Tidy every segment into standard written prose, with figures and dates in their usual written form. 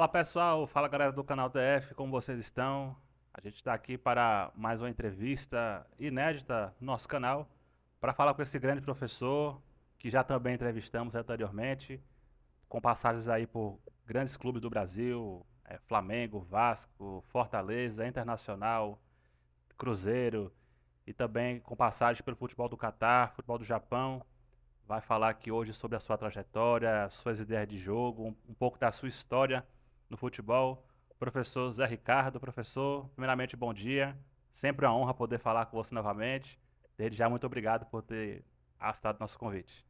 Fala pessoal, fala galera do canal TF, como vocês estão? A gente está aqui para mais uma entrevista inédita no nosso canal para falar com esse grande professor que já também entrevistamos anteriormente, com passagens aí por grandes clubes do Brasil, Flamengo, Vasco, Fortaleza, Internacional, Cruzeiro e também com passagens pelo futebol do Catar, futebol do Japão. Vai falar aqui hoje sobre a sua trajetória, suas ideias de jogo, um pouco da sua história no futebol. Professor Zé Ricardo, professor, primeiramente bom dia. Sempre uma honra poder falar com você novamente. Desde já, muito obrigado por ter aceitado nosso convite.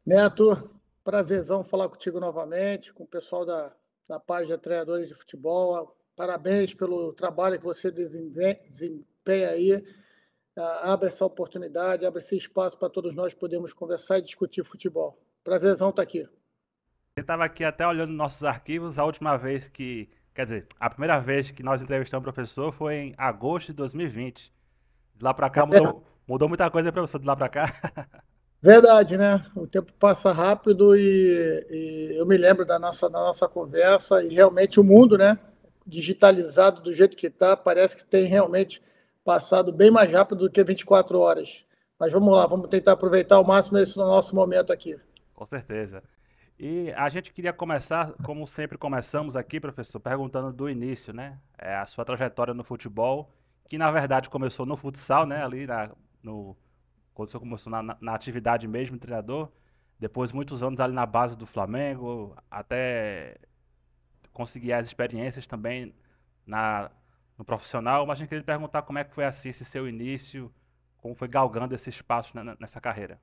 Neto, prazerzão falar contigo novamente, com o pessoal da página Treinadores de Futebol. Parabéns pelo trabalho que você desempenha aí. Abre essa oportunidade, abre esse espaço para todos nós podermos conversar e discutir futebol. Prazerzão estar aqui. Eu estava aqui até olhando nossos arquivos, a última vez que, quer dizer, a primeira vez que nós entrevistamos o professor foi em agosto de 2020. De lá para cá mudou muita coisa, professor, de lá para cá. Verdade, né? O tempo passa rápido e eu me lembro da nossa conversa e realmente o mundo, né? Digitalizado do jeito que está, parece que tem realmente passado bem mais rápido do que 24 horas. Mas vamos lá, vamos tentar aproveitar ao máximo esse nosso momento aqui. Com certeza. E a gente queria começar, como sempre começamos aqui, professor, perguntando do início, né? A sua trajetória no futebol, que na verdade começou no futsal, né? Quando você começou na atividade mesmo, treinador. Depois muitos anos ali na base do Flamengo, até conseguir as experiências também na, no profissional. Mas a gente queria perguntar como é que foi assim esse seu início, como foi galgando esse espaço nessa carreira.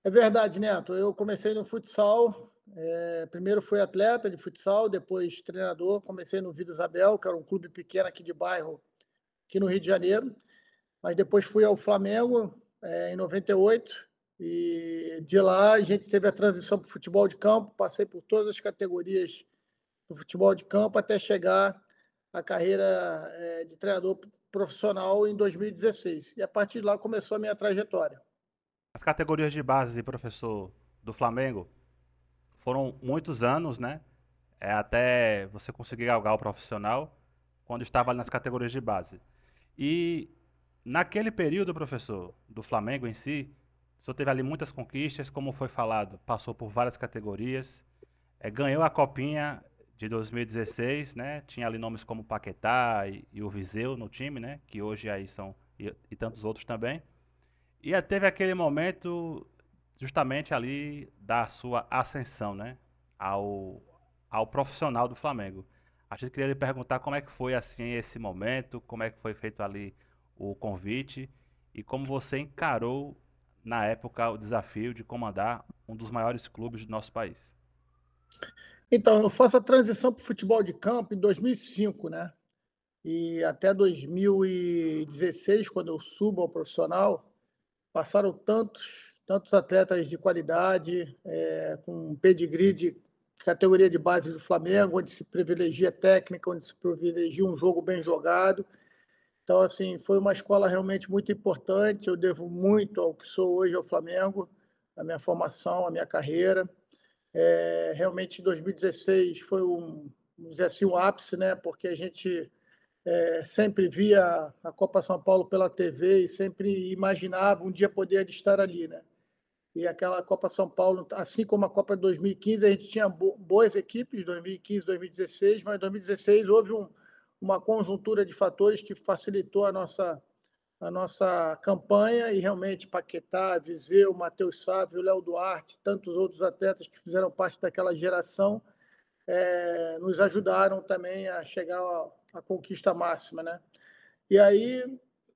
É verdade, Neto. Eu comecei no futsal. Primeiro fui atleta de futsal, depois treinador. Comecei no Vila Isabel, que era um clube pequeno aqui de bairro, aqui no Rio de Janeiro. Mas depois fui ao Flamengo em 98 e de lá a gente teve a transição para o futebol de campo, passei por todas as categorias do futebol de campo até chegar à carreira de treinador profissional em 2016. E a partir de lá começou a minha trajetória. As categorias de base, professor, do Flamengo foram muitos anos, né? Até você conseguir galgar o profissional, quando estava ali nas categorias de base. E naquele período, professor, do Flamengo em si, o senhor teve ali muitas conquistas, como foi falado, passou por várias categorias, ganhou a Copinha de 2016, né? Tinha ali nomes como Paquetá e o Viseu no time, né? Que hoje aí são, e tantos outros também. E teve aquele momento justamente ali da sua ascensão, né? Ao, ao profissional do Flamengo. A gente queria lhe perguntar como é que foi assim esse momento, como é que foi feito ali o convite e como você encarou na época o desafio de comandar um dos maiores clubes do nosso país. Então, eu faço a transição para o futebol de campo em 2005, né? E até 2016, quando eu subo ao profissional, passaram tantos atletas de qualidade, com pedigree de categoria de base do Flamengo, onde se privilegia técnica, onde se privilegia um jogo bem jogado. Então, assim, foi uma escola realmente muito importante. Eu devo muito ao que sou hoje ao Flamengo, a minha formação, a minha carreira. Realmente, em 2016 foi vamos dizer assim, um ápice, né? Porque a gente sempre via a Copa São Paulo pela TV e sempre imaginava um dia poder estar ali, né? E aquela Copa São Paulo, assim como a Copa de 2015, a gente tinha boas equipes, 2015, 2016, mas em 2016 houve uma conjuntura de fatores que facilitou a nossa campanha e realmente Paquetá, Viseu, Matheus Sávio, Léo Duarte, tantos outros atletas que fizeram parte daquela geração, nos ajudaram também a chegar à conquista máxima, né? E aí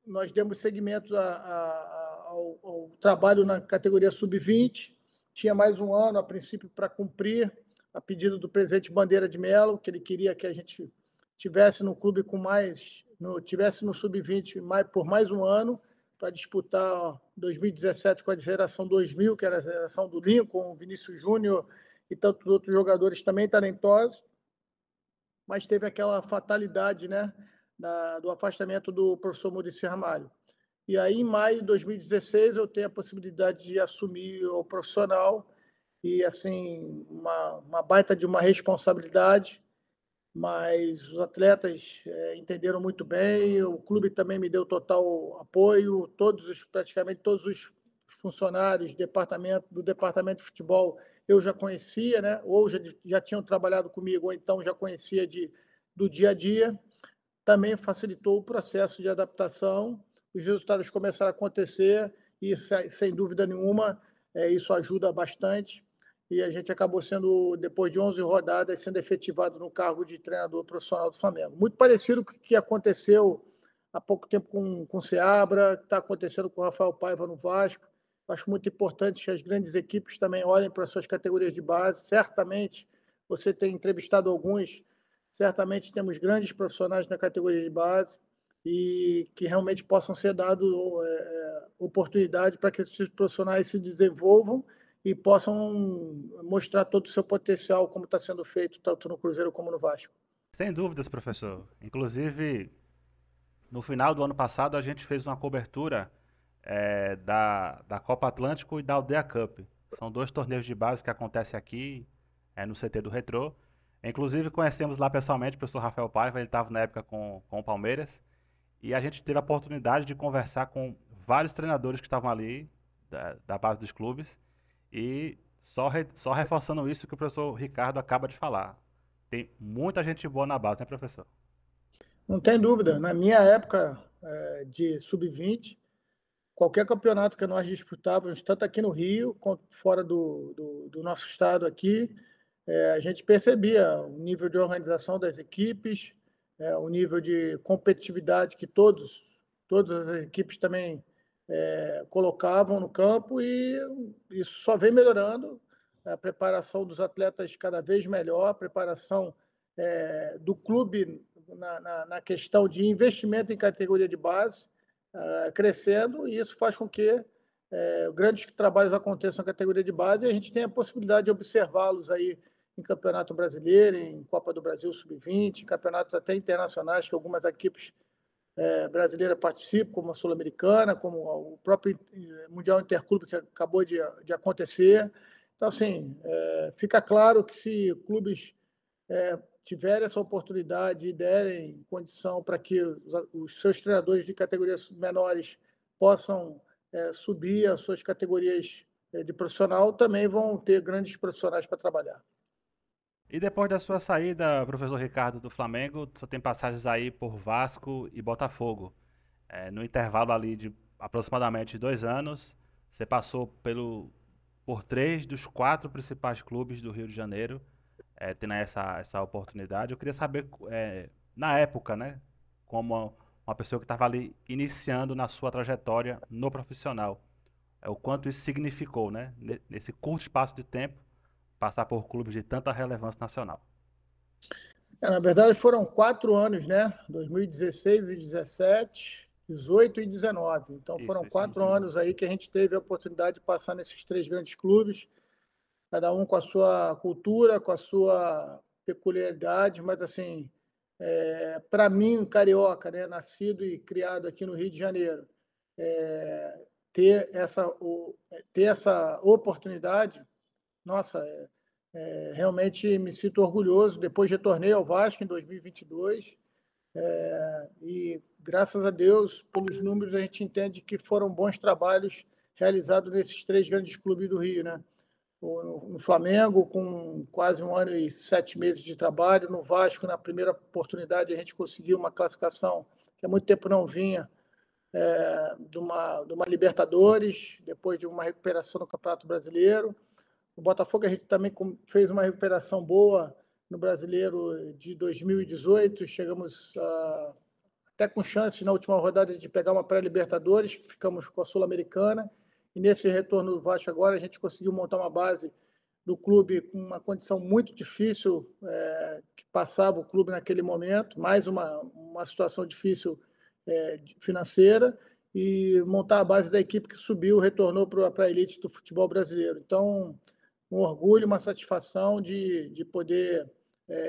nós demos seguimento ao trabalho na categoria sub-20. Tinha mais um ano, a princípio, para cumprir, a pedido do presidente Bandeira de Mello, que ele queria que a gente tivesse no clube tivesse no sub-20 por mais um ano, para disputar 2017 com a geração 2000, que era a geração do Lincoln, Vinícius Júnior e tantos outros jogadores também talentosos, mas teve aquela fatalidade, né, do afastamento do professor Muricy Ramalho. E aí, em maio de 2016, eu tenho a possibilidade de assumir o profissional e assim uma baita de uma responsabilidade, mas os atletas entenderam muito bem, o clube também me deu total apoio, praticamente todos os funcionários do departamento de futebol eu já conhecia, né? Ou já tinham trabalhado comigo, ou então já conhecia do dia a dia. Também facilitou o processo de adaptação, os resultados começaram a acontecer e, sem dúvida nenhuma, isso ajuda bastante. E a gente acabou sendo, depois de 11 rodadas, sendo efetivado no cargo de treinador profissional do Flamengo. Muito parecido com o que aconteceu há pouco tempo com o Seabra, que está acontecendo com o Rafael Paiva no Vasco. Acho muito importante que as grandes equipes também olhem para as suas categorias de base. Certamente, você tem entrevistado alguns. Certamente temos grandes profissionais na categoria de base e que realmente possam ser dados oportunidade para que esses profissionais se desenvolvam e possam mostrar todo o seu potencial, como está sendo feito tanto no Cruzeiro como no Vasco. Sem dúvidas, professor. Inclusive, no final do ano passado, a gente fez uma cobertura da Copa Atlântico e da Aldeia Cup. São dois torneios de base que acontecem aqui, no CT do Retrô. Inclusive, conhecemos lá pessoalmente o professor Rafael Paiva, ele estava na época com o Palmeiras. E a gente teve a oportunidade de conversar com vários treinadores que estavam ali, da base dos clubes. E só reforçando isso que o professor Ricardo acaba de falar. Tem muita gente boa na base, né, professor? Não tem dúvida, na minha época de sub-20, qualquer campeonato que nós disputávamos, tanto aqui no Rio quanto fora do nosso estado aqui, a gente percebia o nível de organização das equipes, o nível de competitividade que todas as equipes também colocavam no campo, e isso só vem melhorando. A preparação dos atletas cada vez melhor, a preparação do clube na questão de investimento em categoria de base crescendo, e isso faz com que grandes trabalhos aconteçam na categoria de base e a gente tem a possibilidade de observá-los aí em Campeonato Brasileiro, em Copa do Brasil Sub-20, campeonatos até internacionais que algumas equipes brasileiras participam, como a Sul-Americana, como o próprio Mundial Interclube que acabou de acontecer. Então, assim, fica claro que se clubes tiverem essa oportunidade e derem condição para que os seus treinadores de categorias menores possam subir as suas categorias de profissional, também vão ter grandes profissionais para trabalhar. E depois da sua saída, professor Ricardo, do Flamengo, só tem passagens aí por Vasco e Botafogo. No intervalo ali de aproximadamente 2 anos, você passou por três dos quatro principais clubes do Rio de Janeiro, tendo essa oportunidade. Eu queria saber, na época, né, como uma pessoa que estava ali iniciando na sua trajetória no profissional, o quanto isso significou, né, nesse curto espaço de tempo, passar por clubes de tanta relevância nacional. Na verdade, foram 4 anos, né? 2016 e 17, 18 e 19. Então, Isso, foram isso. 4 anos aí que a gente teve a oportunidade de passar nesses três grandes clubes, cada um com a sua cultura, com a sua peculiaridade, mas assim, para mim, um carioca, né, nascido e criado aqui no Rio de Janeiro, é, ter ter essa oportunidade, nossa, realmente me sinto orgulhoso. Depois retornei ao Vasco em 2022 e, graças a Deus, pelos números, a gente entende que foram bons trabalhos realizados nesses três grandes clubes do Rio, né? No Flamengo, com quase 1 ano e 7 meses de trabalho. No Vasco, na primeira oportunidade, a gente conseguiu uma classificação que há muito tempo não vinha, de uma Libertadores, depois de uma recuperação no Campeonato Brasileiro. No Botafogo, a gente também fez uma recuperação boa no Brasileiro de 2018. Chegamos até com chance na última rodada de pegar uma pré-Libertadores, ficamos com a Sul-Americana. E nesse retorno do Vasco agora, a gente conseguiu montar uma base do clube com uma condição muito difícil, que passava o clube naquele momento, mais uma situação difícil financeira, e montar a base da equipe que subiu, retornou para a elite do futebol brasileiro. Então, um orgulho, uma satisfação de poder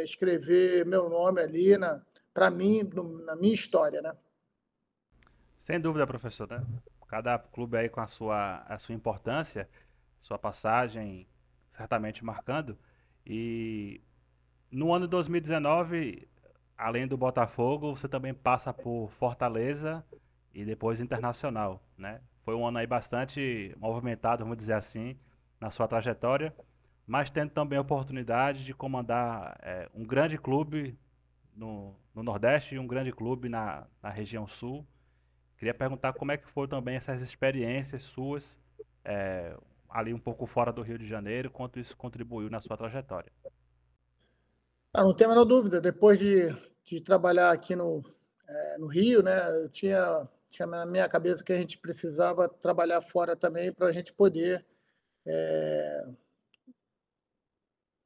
escrever meu nome ali para mim, na minha história, né? Sem dúvida, professor, né? Cada clube aí com a sua importância, sua passagem certamente marcando. E no ano de 2019, além do Botafogo, você também passa por Fortaleza e depois Internacional, né? Foi um ano aí bastante movimentado, vamos dizer assim, na sua trajetória, mas tendo também a oportunidade de comandar um grande clube no Nordeste e um grande clube na região Sul. Queria perguntar como é que foram também essas experiências suas, é, ali um pouco fora do Rio de Janeiro, quanto isso contribuiu na sua trajetória. Não tem a menor dúvida. Depois de trabalhar aqui no Rio, né, eu tinha na minha cabeça que a gente precisava trabalhar fora também para a gente poder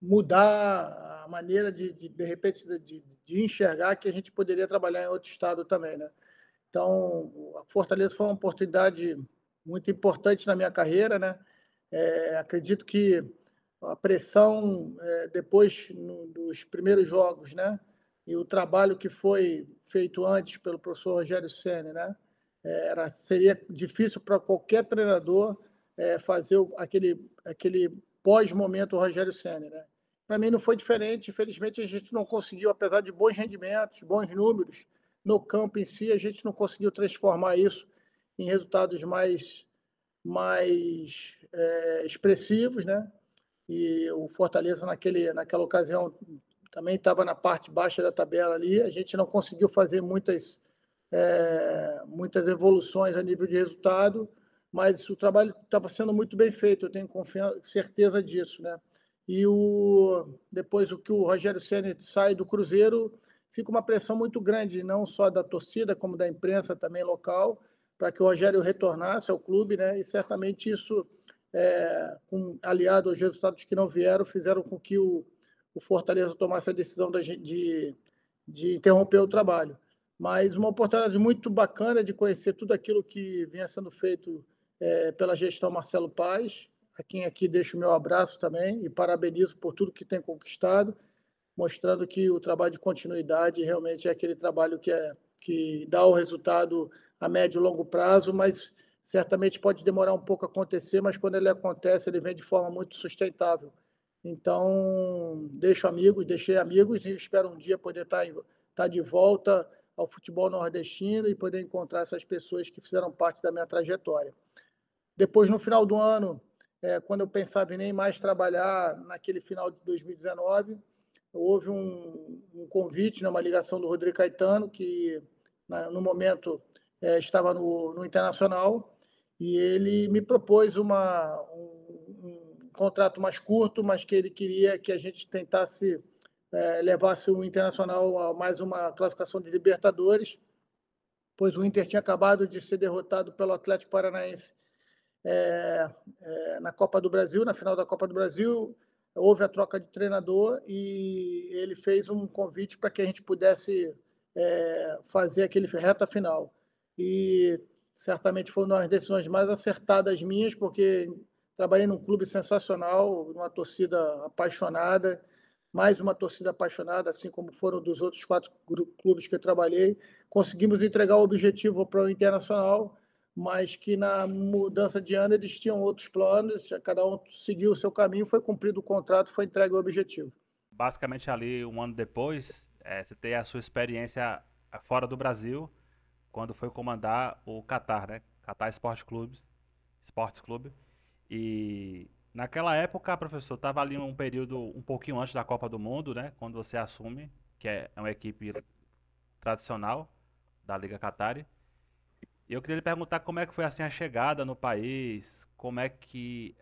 mudar a maneira de repente, de enxergar que a gente poderia trabalhar em outro estado também, né? Então, a Fortaleza foi uma oportunidade muito importante na minha carreira, né? Acredito que a pressão, depois dos primeiros jogos, né? E o trabalho que foi feito antes pelo professor Rogério Ceni, né? Seria difícil para qualquer treinador fazer aquele pós-momento Rogério Ceni, né? Para mim não foi diferente. Infelizmente a gente não conseguiu, apesar de bons rendimentos, bons números no campo em si, a gente não conseguiu transformar isso em resultados mais expressivos, né? E o Fortaleza naquela ocasião também estava na parte baixa da tabela ali. A gente não conseguiu fazer muitas evoluções a nível de resultado, mas o trabalho estava sendo muito bem feito, eu tenho certeza disso, né? E depois o que o Rogério Ceni sai do Cruzeiro, fica uma pressão muito grande, não só da torcida, como da imprensa também local, para que o Rogério retornasse ao clube, né? E certamente isso, aliado aos resultados que não vieram, fizeram com que o Fortaleza tomasse a decisão de interromper o trabalho. Mas uma oportunidade muito bacana de conhecer tudo aquilo que vinha sendo feito pela gestão Marcelo Paes, a quem aqui deixo o meu abraço também e parabenizo por tudo que tem conquistado, mostrando que o trabalho de continuidade realmente é aquele trabalho que dá o resultado a médio e longo prazo, mas certamente pode demorar um pouco a acontecer, mas quando ele acontece, ele vem de forma muito sustentável. Então, deixei amigos e espero um dia poder estar de volta ao futebol nordestino e poder encontrar essas pessoas que fizeram parte da minha trajetória. Depois, no final do ano, quando eu pensava em nem mais trabalhar naquele final de 2019, houve um convite, né, uma ligação do Rodrigo Caetano, que no momento estava no Internacional, e ele me propôs um contrato mais curto, mas que ele queria que a gente tentasse levasse o Internacional a mais uma classificação de Libertadores, pois o Inter tinha acabado de ser derrotado pelo Atlético Paranaense na Copa do Brasil, na final da Copa do Brasil. Houve a troca de treinador e ele fez um convite para que a gente pudesse fazer aquele reta final. E certamente foi uma das decisões mais acertadas minhas, porque trabalhei num clube sensacional, numa torcida apaixonada, mais uma torcida apaixonada, assim como foram dos outros 4 clubes que eu trabalhei. Conseguimos entregar o objetivo para o Internacional, mas que na mudança de ano eles tinham outros planos, cada um seguiu o seu caminho, foi cumprido o contrato, foi entregue o objetivo. Basicamente ali um ano depois, você tem a sua experiência fora do Brasil, quando foi comandar o Qatar, né? Qatar Sports Clube. E naquela época, professor, estava ali um período um pouquinho antes da Copa do Mundo, né? Quando você assume, que é uma equipe tradicional da Liga Qatari. E eu queria lhe perguntar como é que foi assim a chegada no país, como é que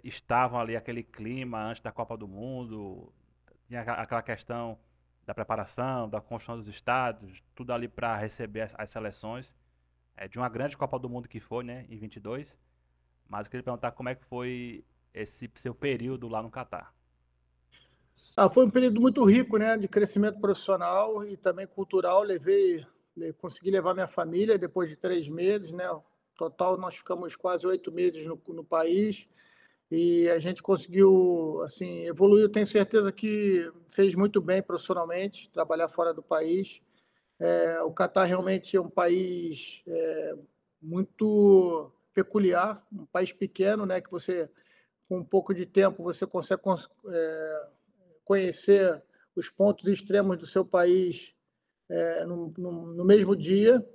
estavam ali aquele clima antes da Copa do Mundo, tinha aquela questão da preparação, da construção dos estádios, tudo ali para receber as seleções de uma grande Copa do Mundo que foi, né, em 22. Mas eu queria perguntar como é que foi esse seu período lá no Catar. Foi um período muito rico, né, de crescimento profissional e também cultural. Consegui levar minha família depois de 3 meses, né? Total, nós ficamos quase 8 meses no país e a gente conseguiu, assim, evoluir. Eu tenho certeza que fez muito bem profissionalmente, trabalhar fora do país. O Catar realmente é um país muito peculiar, um país pequeno, né, que você com um pouco de tempo, você consegue conhecer os pontos extremos do seu país no mesmo dia.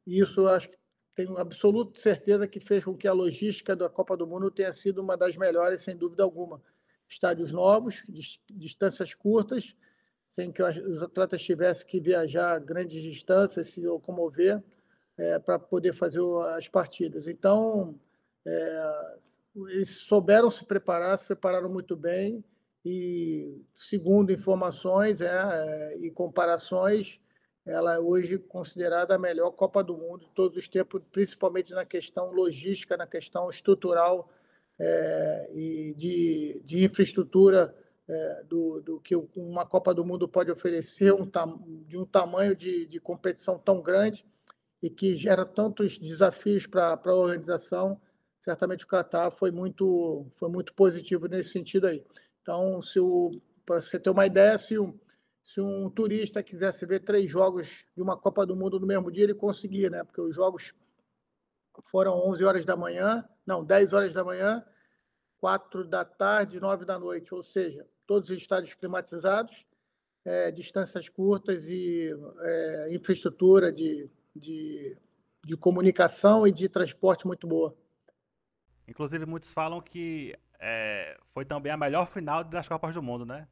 Isso eu acho que tenho absoluta certeza que fez com que a logística da Copa do Mundo tenha sido uma das melhores, sem dúvida alguma. Estádios novos, distâncias curtas, sem que os atletas tivessem que viajar grandes distâncias, se locomover, para poder fazer as partidas. Então, eles souberam se prepararam muito bem, e, segundo informações e comparações, ela é hoje considerada a melhor Copa do Mundo de todos os tempos, principalmente na questão logística, na questão estrutural e de infraestrutura do que uma Copa do Mundo pode oferecer, de um tamanho de competição tão grande e que gera tantos desafios para a organização. Certamente o Catar foi muito positivo nesse sentido aí. Então, para você ter uma ideia, se um turista quisesse ver 3 jogos de uma Copa do Mundo no mesmo dia, ele conseguia, né? Porque os jogos foram 11 horas da manhã, não, 10 horas da manhã, 4 da tarde, 9 da noite, ou seja, todos os estádios climatizados, distâncias curtas e infraestrutura de comunicação e de transporte muito boa. Inclusive, muitos falam que foi também a melhor final das Copas do Mundo, né?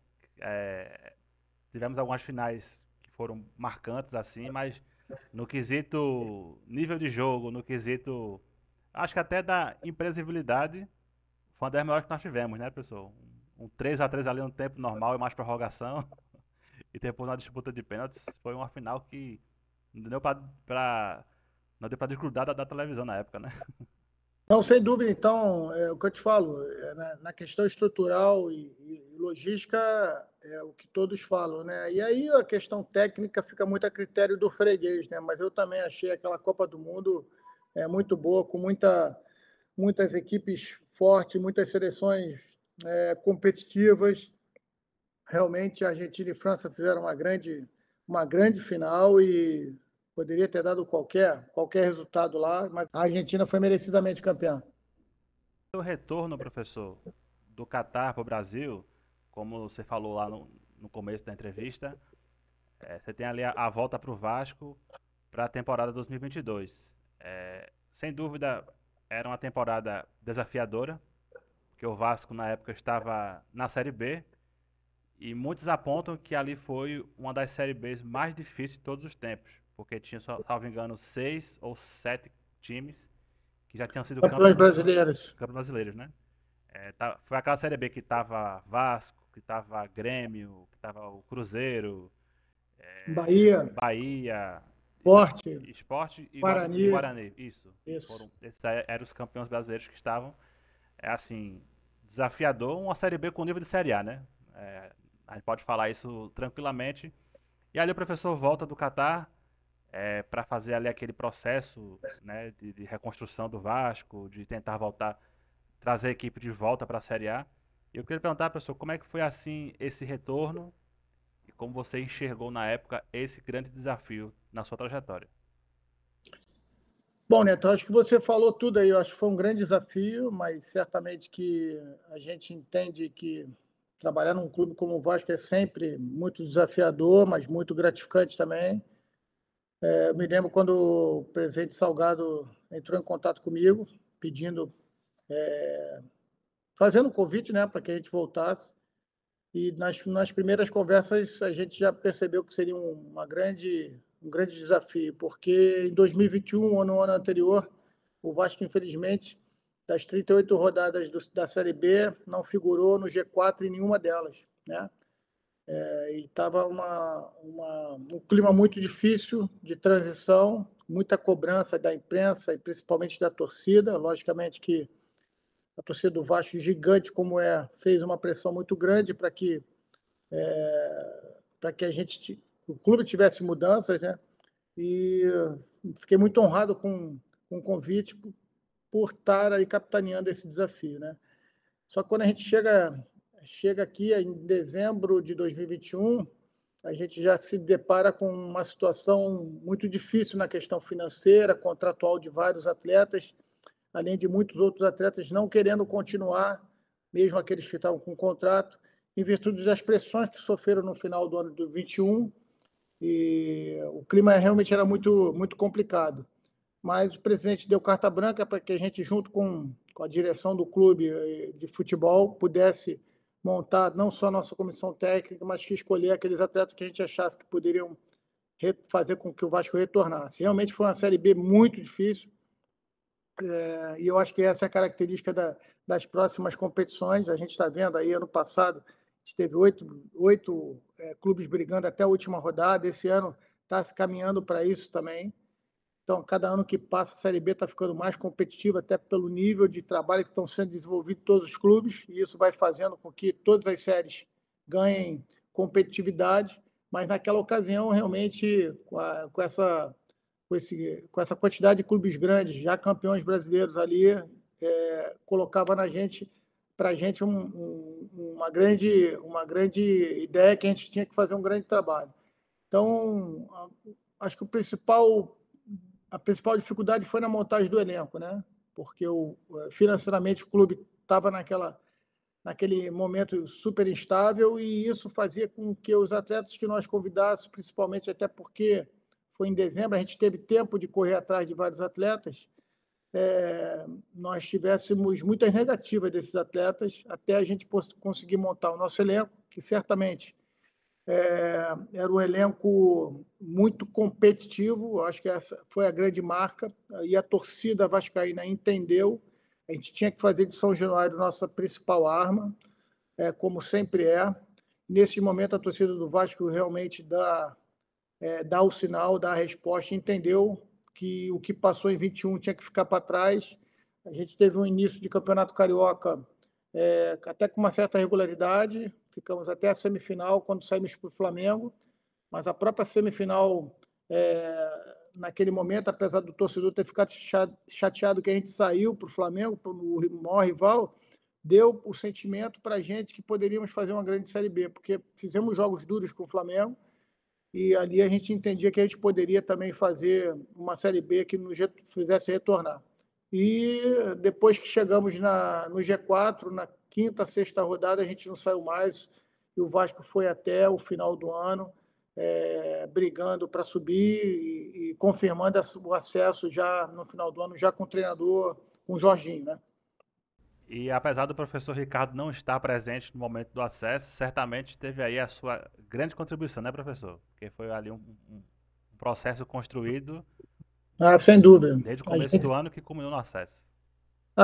Tivemos algumas finais que foram marcantes, assim, mas no quesito nível de jogo, no quesito, acho que até da imprevisibilidade, foi uma das melhores que nós tivemos, né, pessoal? Um 3-3 ali no tempo normal e mais prorrogação, e depois na disputa de pênaltis, foi uma final que não deu não deu pra desgrudar da televisão na época, né? Não, sem dúvida. Então, o que eu te falo, na questão estrutural e logística, é o que todos falam, né? E aí a questão técnica fica muito a critério do freguês, né? Mas eu também achei aquela Copa do Mundo muito boa, com muitas equipes fortes, muitas seleções competitivas. Realmente, a Argentina e França fizeram uma grande final e poderia ter dado qualquer resultado lá, mas a Argentina foi merecidamente campeã. O retorno, professor, do Catar para o Brasil, como você falou lá no começo da entrevista, você tem ali a volta para o Vasco para a temporada 2022. Sem dúvida, era uma temporada desafiadora, porque o Vasco na época estava na Série B, e muitos apontam que ali foi uma das Série Bs mais difíceis de todos os tempos, porque tinha, salvo engano, 6 ou 7 times que já tinham sido Campeões brasileiros. campeões brasileiros, né? Foi aquela Série B que tava Vasco, que tava Grêmio, que tava o Cruzeiro, Bahia, Bahia, Sport, Sport e Guarani. Guarani. Isso. Isso. Esses eram os campeões brasileiros que estavam. Assim, desafiador, uma Série B com nível de Série A, né? A gente pode falar isso tranquilamente. E ali o professor volta do Catar para fazer ali aquele processo, né, de reconstrução do Vasco, de tentar voltar, trazer a equipe de volta para a Série A. E eu queria perguntar, professor, como é que foi assim esse retorno e como você enxergou na época esse grande desafio na sua trajetória? Bom, Neto, acho que você falou tudo aí. Eu acho que foi um grande desafio, mas certamente que a gente entende que trabalhar num clube como o Vasco é sempre muito desafiador, mas muito gratificante também. Eu me lembro quando o presidente Salgado entrou em contato comigo, pedindo, fazendo um convite, né, para que a gente voltasse. E nas primeiras conversas a gente já percebeu que seria um grande desafio, porque em 2021, ou no ano anterior, o Vasco, infelizmente, das 38 rodadas da Série B, não figurou no G4 em nenhuma delas, né? E estava um clima muito difícil de transição, muita cobrança da imprensa e principalmente da torcida. Logicamente que a torcida do Vasco, gigante como fez uma pressão muito grande para que o clube tivesse mudanças, né? E fiquei muito honrado com o convite por estar aí capitaneando esse desafio, né? Só que quando a gente chega aqui em dezembro de 2021, a gente já se depara com uma situação muito difícil na questão financeira, contratual de vários atletas. além de muitos outros atletas não querendo continuar, mesmo aqueles que estavam com contrato, em virtude das pressões que sofreram no final do ano de 21, e o clima realmente era muito complicado. Mas o presidente deu carta branca para que a gente, junto com a direção do clube de futebol, pudesse montar não só a nossa comissão técnica, mas que escolher aqueles atletas que a gente achasse que poderiam fazer com que o Vasco retornasse. Realmente foi uma Série B muito difícil, e eu acho que essa é a característica das próximas competições. A gente está vendo aí, ano passado, a gente teve oito clubes brigando até a última rodada. Esse ano está se caminhando para isso também. Então, cada ano que passa, a Série B está ficando mais competitiva, até pelo nível de trabalho que estão sendo desenvolvidos em todos os clubes, e isso vai fazendo com que todas as séries ganhem competitividade, mas naquela ocasião, realmente, com essa quantidade de clubes grandes, já campeões brasileiros ali, colocava para a gente uma grande ideia que a gente tinha que fazer um grande trabalho. Então, acho que a principal dificuldade foi na montagem do elenco, né? Porque financeiramente o clube estava naquele momento super instável, e isso fazia com que os atletas que nós convidássemos, principalmente até porque foi em dezembro, a gente teve tempo de correr atrás de vários atletas, nós tivéssemos muitas negativas desses atletas até a gente conseguir montar o nosso elenco, que certamente era um elenco muito competitivo. Acho que essa foi a grande marca, e a torcida vascaína entendeu. A gente tinha que fazer de São Januário nossa principal arma, como sempre é. Nesse momento, a torcida do Vasco realmente dá o sinal, dá a resposta, entendeu que o que passou em 21 tinha que ficar para trás. A gente teve um início de campeonato carioca até com uma certa regularidade, ficamos até a semifinal, quando saímos para o Flamengo, mas a própria semifinal, naquele momento, apesar do torcedor ter ficado chateado que a gente saiu para o Flamengo, para o maior rival, deu o sentimento para a gente que poderíamos fazer uma grande Série B, porque fizemos jogos duros com o Flamengo, e ali a gente entendia que a gente poderia também fazer uma Série B que nos fizesse retornar. E depois que chegamos no G4, na quinta, sexta rodada, a gente não saiu mais, e o Vasco foi até o final do ano, brigando para subir e confirmando o acesso já no final do ano, já com o treinador, com o Jorginho, né? E apesar do professor Ricardo não estar presente no momento do acesso, certamente teve aí a sua grande contribuição, né, professor? Porque foi ali um processo construído Sem dúvida. desde o começo do ano que culminou no acesso.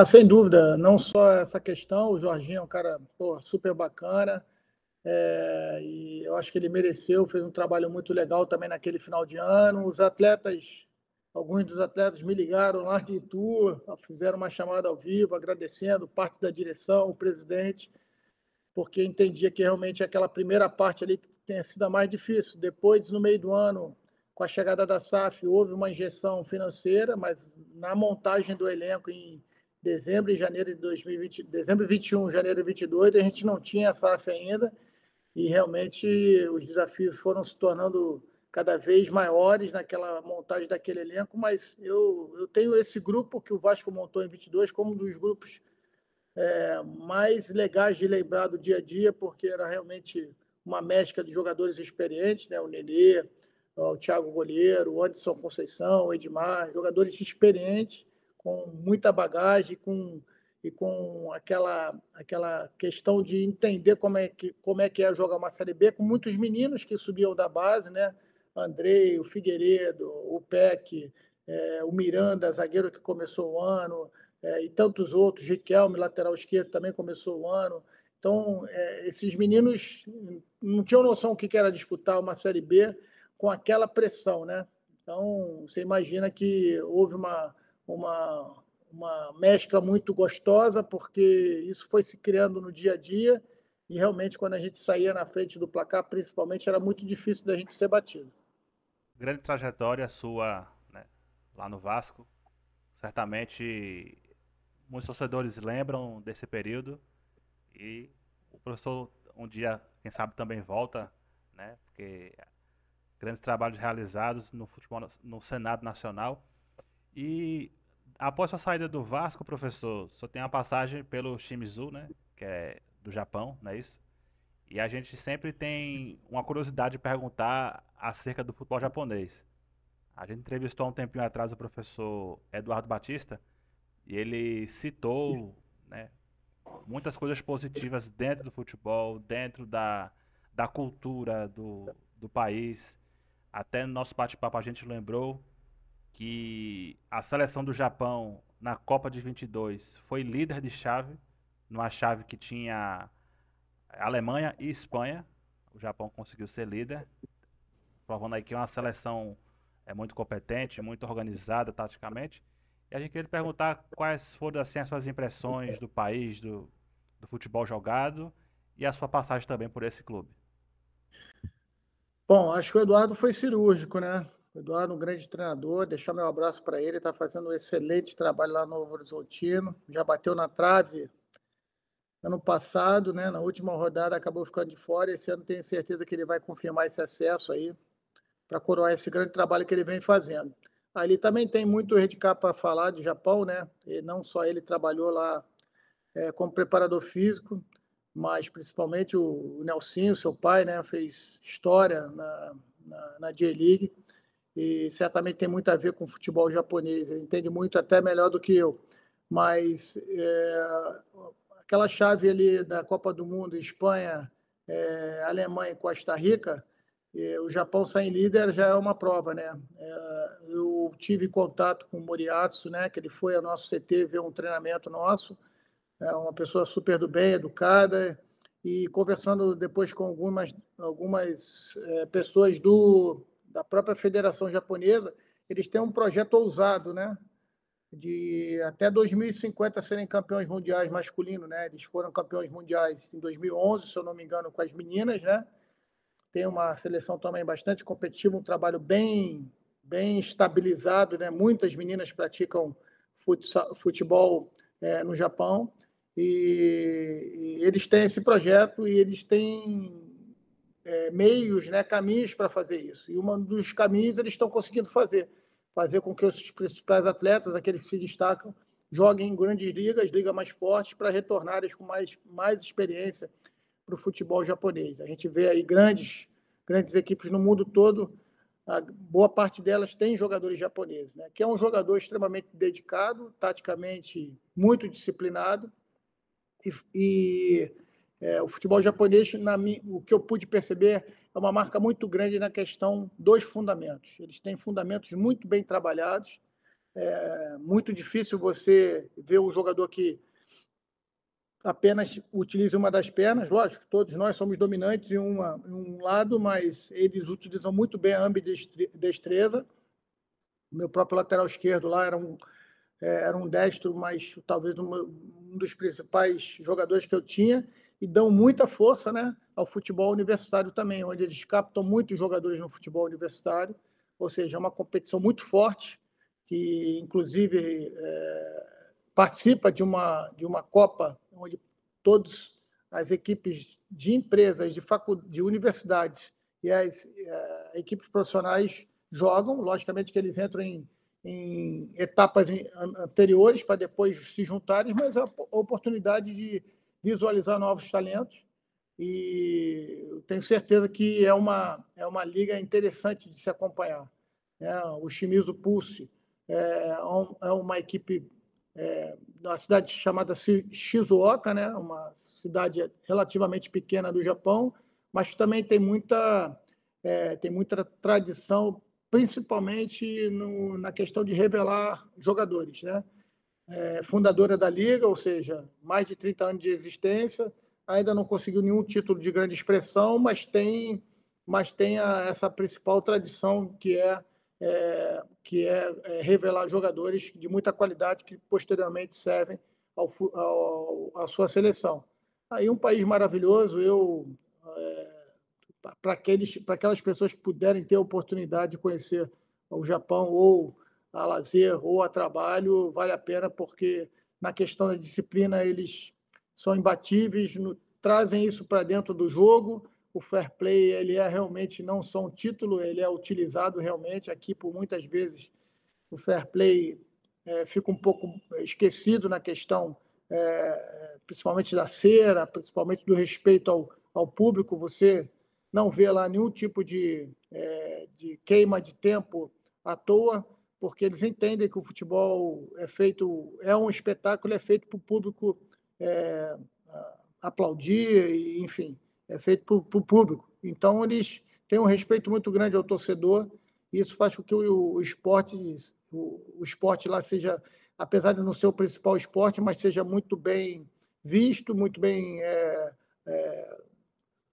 Sem dúvida, não só essa questão, o Jorginho é um cara, pô, super bacana, e eu acho que ele mereceu, fez um trabalho muito legal também naquele final de ano. Alguns dos atletas me ligaram lá de Itu, fizeram uma chamada ao vivo, agradecendo parte da direção, o presidente, porque entendia que realmente aquela primeira parte ali tenha sido a mais difícil. Depois, no meio do ano, com a chegada da SAF, houve uma injeção financeira, mas na montagem do elenco em dezembro e janeiro de 2020, dezembro de 21, janeiro de 22, a gente não tinha a SAF ainda, e realmente os desafios foram se tornando cada vez maiores naquela montagem daquele elenco, mas eu tenho esse grupo que o Vasco montou em 22 como um dos grupos mais legais de lembrar do dia a dia, porque era realmente uma mescla de jogadores experientes, né? O Nenê, o Thiago Goleiro, o Anderson Conceição, o Edmar, jogadores experientes, com muita bagagem, e com aquela questão de entender como é que é jogar uma Série B, com muitos meninos que subiam da base, né? Andrei, o Figueiredo, o Peck, o Miranda, zagueiro que começou o ano, e tantos outros, Riquelme, lateral esquerdo, também começou o ano. Então, esses meninos não tinham noção do que era disputar uma Série B com aquela pressão, né? Então, você imagina que houve uma mescla muito gostosa, porque isso foi se criando no dia a dia, e realmente quando a gente saía na frente do placar, principalmente, era muito difícil da gente ser batido. Grande trajetória sua, né, lá no Vasco. Certamente muitos torcedores lembram desse período e o professor um dia, quem sabe, também volta, né? Porque grandes trabalhos realizados no futebol, no Senado Nacional. E após a saída do Vasco, professor, só tem uma passagem pelo Shimizu, né? Que é do Japão, não é isso? E a gente sempre tem uma curiosidade de perguntar acerca do futebol japonês. A gente entrevistou há um tempinho atrás o professor Eduardo Batista e ele citou, né, muitas coisas positivas dentro do futebol, dentro da cultura do país. Até no nosso bate-papo a gente lembrou que a seleção do Japão na Copa de 22 foi líder de chave, numa chave que tinha Alemanha e Espanha. O Japão conseguiu ser líder, provando aí que é uma seleção muito competente, muito organizada taticamente. E a gente queria lhe perguntar quais foram assim, as suas impressões do país, do futebol jogado e a sua passagem também por esse clube. Bom, acho que o Eduardo foi cirúrgico, né? O Eduardo é um grande treinador, deixar meu abraço para ele, está fazendo um excelente trabalho lá no Novo Horizontino, já bateu na trave ano passado, né? Na última rodada acabou ficando de fora, esse ano tenho certeza que ele vai confirmar esse acesso aí, para coroar esse grande trabalho que ele vem fazendo. Ali também tem muito handicap para falar de Japão, né? E não só ele trabalhou lá como preparador físico, mas principalmente o Nelsinho, seu pai, né? Fez história na J-League e certamente tem muito a ver com o futebol japonês. Ele entende muito, até melhor do que eu. Mas aquela chave ali da Copa do Mundo, Espanha, Alemanha e Costa Rica, o Japão sem líder já é uma prova, né? Eu tive contato com o Moriatsu, né? Que ele foi ao nosso CT ver um treinamento nosso, é uma pessoa super do bem, educada, e conversando depois com algumas pessoas da própria Federação Japonesa, eles têm um projeto ousado, né? De até 2050 serem campeões mundiais masculinos, né? Eles foram campeões mundiais em 2011, se eu não me engano, com as meninas, né? Tem uma seleção também bastante competitiva, um trabalho bem estabilizado, né? Muitas meninas praticam futebol no Japão e eles têm esse projeto e eles têm meios, né, caminhos para fazer isso. E um dos caminhos eles estão conseguindo fazer com que os principais atletas, aqueles que se destacam, joguem em grandes ligas mais fortes, para retornarem com mais experiência para o futebol japonês. A gente vê aí grandes equipes no mundo todo, a boa parte delas tem jogadores japoneses, né? Que é um jogador extremamente dedicado, taticamente muito disciplinado, e o futebol japonês, o que eu pude perceber, é uma marca muito grande na questão dos fundamentos. Eles têm fundamentos muito bem trabalhados, é muito difícil você ver um jogador que apenas utilize uma das pernas. Lógico, todos nós somos dominantes em um lado, mas eles utilizam muito bem a ambidestreza. O meu próprio lateral esquerdo lá era um destro, mas talvez um dos principais jogadores que eu tinha, e dão muita força, né, ao futebol universitário também, onde eles captam muitos jogadores no futebol universitário, ou seja, é uma competição muito forte, que inclusive participa de uma Copa onde todas as equipes de empresas, de universidades e as equipes profissionais jogam. Logicamente que eles entram em etapas anteriores para depois se juntarem, mas é a oportunidade de visualizar novos talentos, e eu tenho certeza que é uma liga interessante de se acompanhar, né? O Shimizu Pulse é uma equipe uma cidade chamada Shizuoka, né? Uma cidade relativamente pequena do Japão, mas que também tem muita tradição, principalmente na questão de revelar jogadores, né? Fundadora da liga, ou seja, mais de 30 anos de existência, ainda não conseguiu nenhum título de grande expressão, mas tem essa principal tradição que é revelar jogadores de muita qualidade que posteriormente servem à sua seleção. Aí um país maravilhoso, para aquelas pessoas que puderem ter a oportunidade de conhecer o Japão, ou a lazer ou a trabalho, vale a pena, porque na questão da disciplina eles são imbatíveis, trazem isso para dentro do jogo. O fair play, ele é realmente não só um título, ele é utilizado realmente aqui por muitas vezes. O fair play fica um pouco esquecido na questão, principalmente da cera, principalmente do respeito ao público. Você não vê lá nenhum tipo de queima de tempo à toa, porque eles entendem que o futebol é um espetáculo, é feito para o público aplaudir, enfim, é feito para o público. Então, eles têm um respeito muito grande ao torcedor, e isso faz com que o esporte lá seja, apesar de não ser o principal esporte, mas seja muito bem visto, muito bem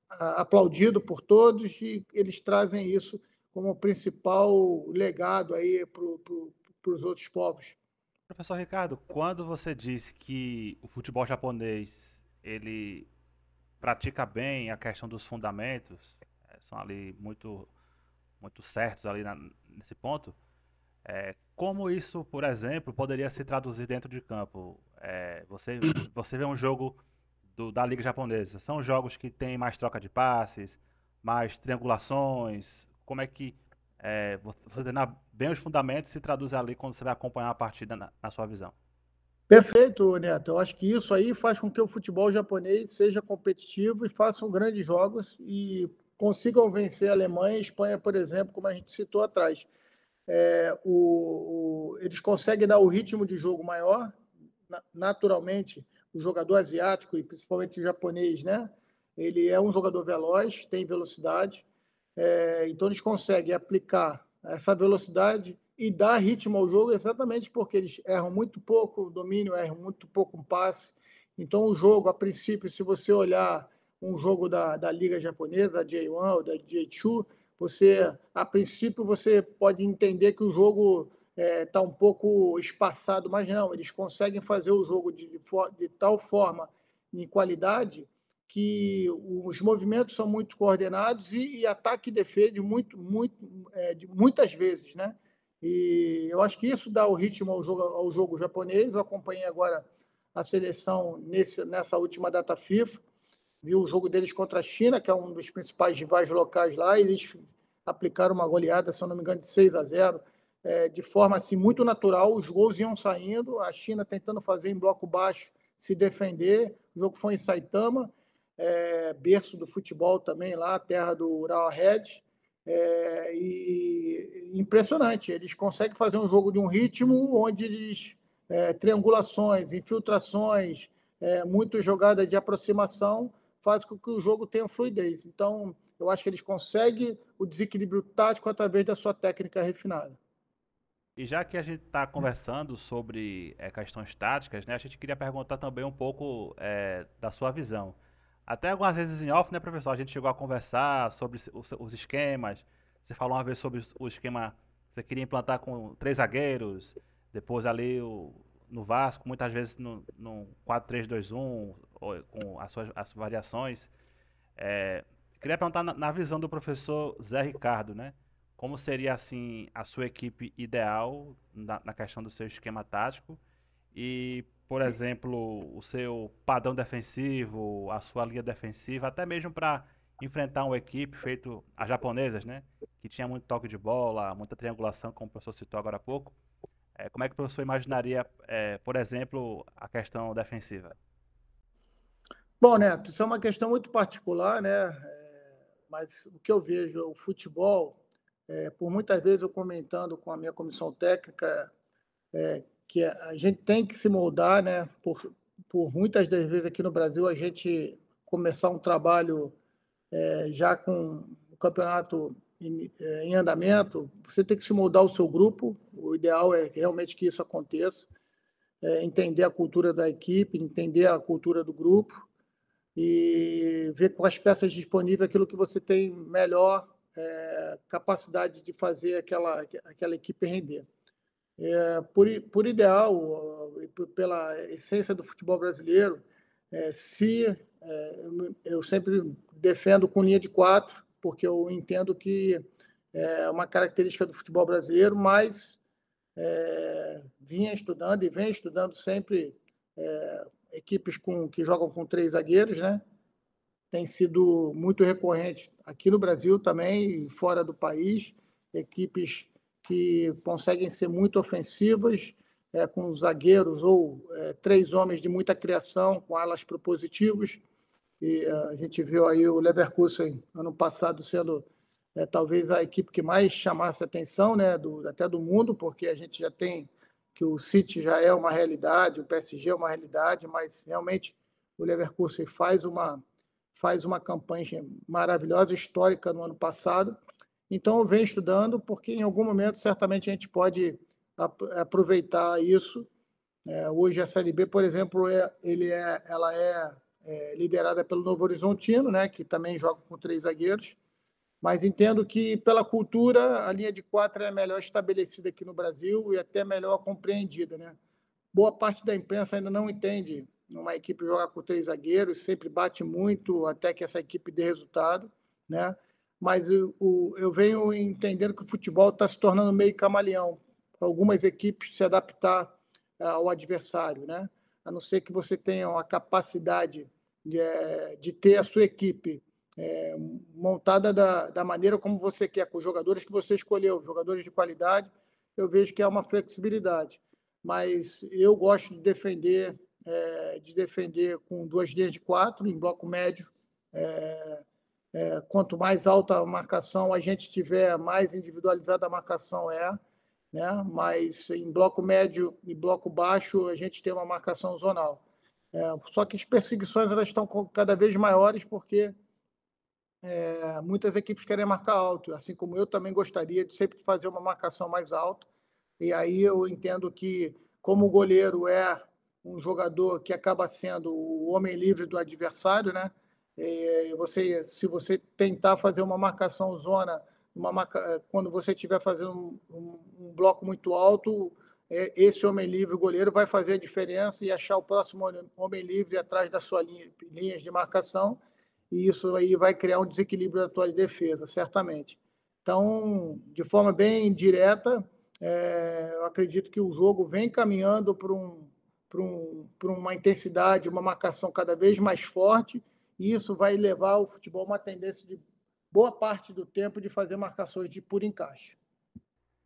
aplaudido por todos, e eles trazem isso como o principal legado aí para os outros povos. Professor Ricardo, quando você diz que o futebol japonês ele pratica bem a questão dos fundamentos, são ali muito certos ali nesse ponto, como isso, por exemplo, poderia se traduzir dentro de campo? Você vê um jogo da Liga Japonesa, são jogos que tem mais troca de passes, mais triangulações, como é que você treinar bem os fundamentos se traduz ali quando você vai acompanhar a partida na sua visão? Perfeito, Neto. Eu acho que isso aí faz com que o futebol japonês seja competitivo e façam grandes jogos e consigam vencer a Alemanha e Espanha, por exemplo, como a gente citou atrás. Eles conseguem dar o ritmo de jogo maior, naturalmente. O jogador asiático, e principalmente o japonês, né? Ele é um jogador veloz, tem velocidade, então eles conseguem aplicar essa velocidade e dar ritmo ao jogo, exatamente porque eles erram muito pouco o domínio, erram muito pouco o passe. Então, o jogo, a princípio, se você olhar um jogo da Liga Japonesa, da J1 ou da J2, a princípio, você pode entender que o jogo está um pouco espaçado, mas não, eles conseguem fazer o jogo de tal forma, em qualidade, que os movimentos são muito coordenados e ataque e defesa muitas vezes, né? E eu acho que isso dá o ritmo ao jogo japonês. Eu acompanhei agora a seleção nessa última data FIFA, vi o jogo deles contra a China, que é um dos principais rivais locais lá, e eles aplicaram uma goleada, se eu não me engano, de 6-0, de forma assim, muito natural. Os gols iam saindo, a China tentando fazer em bloco baixo, se defender. O jogo foi em Saitama, berço do futebol também lá, terra do Urawa Reds. E impressionante, eles conseguem fazer um jogo de um ritmo onde eles triangulações, infiltrações, muitas jogadas de aproximação faz com que o jogo tenha fluidez. Então, eu acho que eles conseguem o desequilíbrio tático através da sua técnica refinada. E já que a gente está conversando sobre questões táticas, né, a gente queria perguntar também um pouco da sua visão. Até algumas vezes em off, né, professor, a gente chegou a conversar sobre os esquemas. Você falou uma vez sobre o esquema que você queria implantar com 3 zagueiros, depois ali no Vasco, muitas vezes no 4-3-2-1, com as variações. Queria perguntar na visão do professor Zé Ricardo, né? Como seria assim a sua equipe ideal na questão do seu esquema tático e, por exemplo, o seu padrão defensivo, a sua linha defensiva, até mesmo para enfrentar uma equipe feito as japonesas, né? Que tinha muito toque de bola, muita triangulação, como o professor citou agora há pouco. Como é que o professor imaginaria, por exemplo, a questão defensiva? Bom, Neto, isso é uma questão muito particular, né? Mas o que eu vejo, o futebol, por muitas vezes eu comentando com a minha comissão técnica, que a gente tem que se moldar, né? Por muitas das vezes aqui no Brasil a gente começar um trabalho já com o campeonato em andamento, você tem que se moldar o seu grupo. O ideal é realmente que isso aconteça, entender a cultura da equipe, entender a cultura do grupo e ver com as peças disponíveis aquilo que você tem melhor capacidade de fazer aquela equipe render. Por ideal, pela essência do futebol brasileiro, eu sempre defendo com linha de 4, porque eu entendo que é uma característica do futebol brasileiro, mas vinha estudando e vem estudando sempre equipes que jogam com 3 zagueiros, né? Tem sido muito recorrente aqui no Brasil também e fora do país, equipes que conseguem ser muito ofensivas, com zagueiros ou 3 homens de muita criação, com alas propositivos. E a gente viu aí o Leverkusen, ano passado, sendo talvez a equipe que mais chamasse atenção, né, até do mundo, porque a gente já tem que o City já é uma realidade, o PSG é uma realidade, mas realmente o Leverkusen faz uma campanha maravilhosa, histórica no ano passado. Então, eu venho estudando, porque em algum momento, certamente, a gente pode aproveitar isso. Hoje, a Série B, por exemplo, ela é liderada pelo Novo Horizontino, né, que também joga com 3 zagueiros, mas entendo que, pela cultura, a linha de 4 é melhor estabelecida aqui no Brasil e até melhor compreendida, né? Boa parte da imprensa ainda não entende uma equipe jogar com 3 zagueiros, sempre bate muito até que essa equipe dê resultado, né? Mas eu venho entendendo que o futebol está se tornando meio camaleão, para algumas equipes se adaptar ao adversário, né? A não ser que você tenha a capacidade de ter a sua equipe montada da maneira como você quer, com os jogadores que você escolheu, jogadores de qualidade, eu vejo que é uma flexibilidade. Mas eu gosto de defender com 2 linhas de 4, em bloco médio. Quanto mais alta a marcação a gente tiver, mais individualizada a marcação né? Mas em bloco médio e bloco baixo, a gente tem uma marcação zonal. Só que as perseguições elas estão cada vez maiores, porque muitas equipes querem marcar alto, assim como eu também gostaria de sempre fazer uma marcação mais alta. E aí eu entendo que, como o goleiro é um jogador que acaba sendo o homem livre do adversário, né? Se você tentar fazer uma marcação zona, quando você estiver fazendo um bloco muito alto, esse homem livre, o goleiro, vai fazer a diferença e achar o próximo homem livre atrás da sua linhas de marcação, e isso aí vai criar um desequilíbrio da tua defesa, certamente. Então, de forma bem direta, eu acredito que o jogo vem caminhando para uma intensidade, uma marcação cada vez mais forte, e isso vai levar o futebol a uma tendência de boa parte do tempo de fazer marcações de puro encaixe.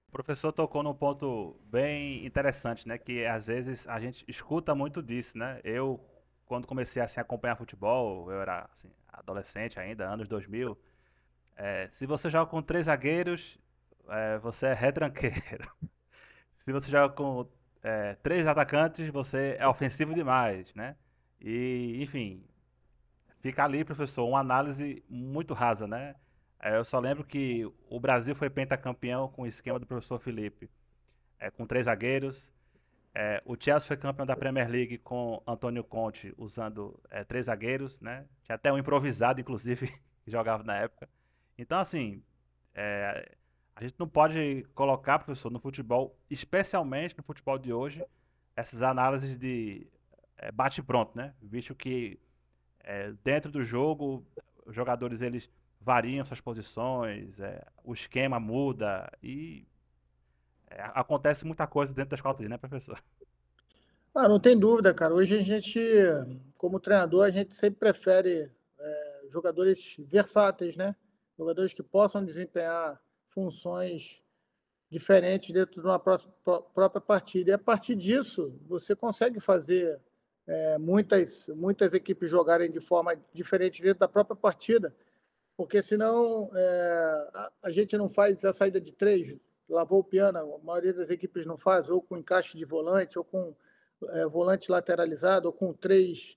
O professor tocou num ponto bem interessante, né? Que às vezes a gente escuta muito disso, né? Eu, quando comecei assim, a acompanhar futebol, eu era assim, adolescente ainda, anos 2000. Se você joga com 3 zagueiros, você é retranqueiro. Se você joga com 3 atacantes, você é ofensivo demais, né? E, enfim, fica ali, professor, uma análise muito rasa, né? Eu só lembro que o Brasil foi pentacampeão com o esquema do professor Felipe, com 3 zagueiros. O Chelsea foi campeão da Premier League com Antônio Conte usando 3 zagueiros, né? Tinha até um improvisado, inclusive, que jogava na época. Então, assim, a gente não pode colocar, professor, no futebol, especialmente no futebol de hoje, essas análises de bate-pronto, né? Visto que dentro do jogo, os jogadores eles variam suas posições, o esquema muda e acontece muita coisa dentro das 4 linhas, né, professor? Não tem dúvida, cara. Hoje a gente, como treinador, a gente sempre prefere jogadores versáteis, né? Jogadores que possam desempenhar funções diferentes dentro de uma própria partida. E a partir disso, você consegue fazer muitas equipes jogarem de forma diferente dentro da própria partida, porque senão a gente não faz a saída de 3, lavou o piano, a maioria das equipes não faz, ou com encaixe de volante, ou com volante lateralizado, ou com três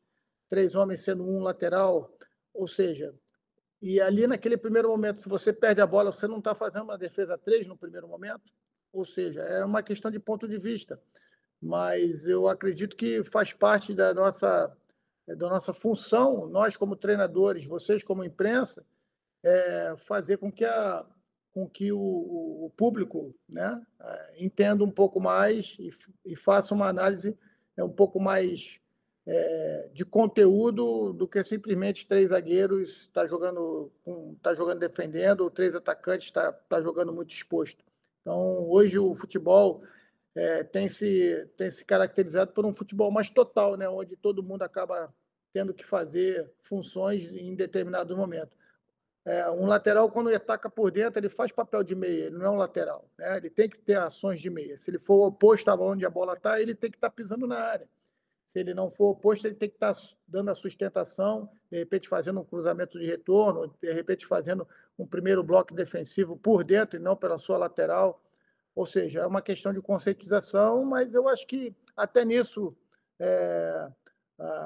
homens sendo um lateral, ou seja, e ali naquele primeiro momento, se você perde a bola, você não está fazendo uma defesa 3 no primeiro momento, ou seja, é uma questão de ponto de vista, mas eu acredito que faz parte da nossa função, nós como treinadores, vocês como imprensa, fazer com que o público, né, entenda um pouco mais e faça uma análise um pouco mais de conteúdo do que simplesmente 3 zagueiros tá jogando defendendo, ou 3 atacantes tá jogando muito exposto. Então, hoje o futebol tem se caracterizado por um futebol mais total, né, onde todo mundo acaba tendo que fazer funções em determinado momento. Um lateral, quando ele ataca por dentro, ele faz papel de meia, ele não é um lateral, né? Ele tem que ter ações de meia. Se ele for o oposto a onde a bola está, ele tem que estar pisando na área. Se ele não for oposto, ele tem que estar dando a sustentação, de repente fazendo um cruzamento de retorno, de repente fazendo um primeiro bloco defensivo por dentro e não pela sua lateral. Ou seja, é uma questão de conscientização, mas eu acho que até nisso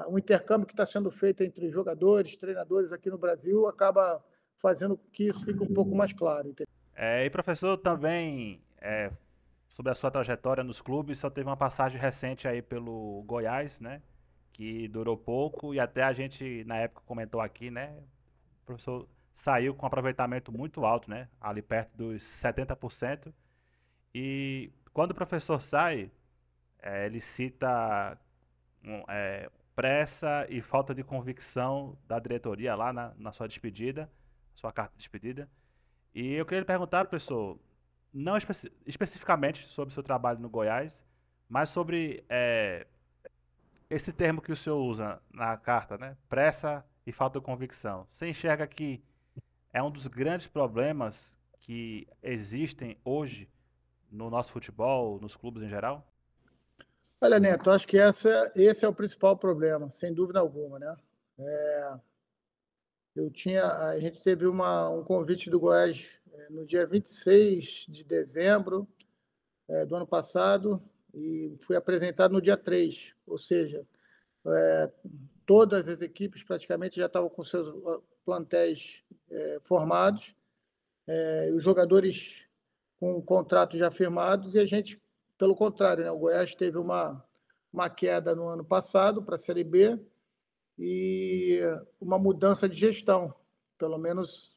o intercâmbio que está sendo feito entre jogadores, treinadores aqui no Brasil acaba fazendo com que isso fique um pouco mais claro. Entendeu? E professor, também sobre a sua trajetória nos clubes, só teve uma passagem recente aí pelo Goiás, né? Que durou pouco e até a gente na época comentou aqui, né? O professor saiu com um aproveitamento muito alto, né? Ali perto dos 70%. E quando o professor sai, ele cita pressa e falta de convicção da diretoria lá na sua despedida, sua carta de despedida. E eu queria lhe perguntar, professor, não especificamente sobre o seu trabalho no Goiás, mas sobre esse termo que o senhor usa na carta, né? Pressa e falta de convicção. Você enxerga que é um dos grandes problemas que existem hoje no nosso futebol, nos clubes em geral? Olha, Neto, acho que esse é o principal problema, sem dúvida alguma, né? A gente teve um convite do Goiás no dia 26 de dezembro do ano passado e fui apresentado no dia 3, ou seja, todas as equipes praticamente já estavam com seus plantéis formados, os jogadores com contratos já firmados e a gente, pelo contrário, né, o Goiás teve uma queda no ano passado para a Série B e uma mudança de gestão, pelo menos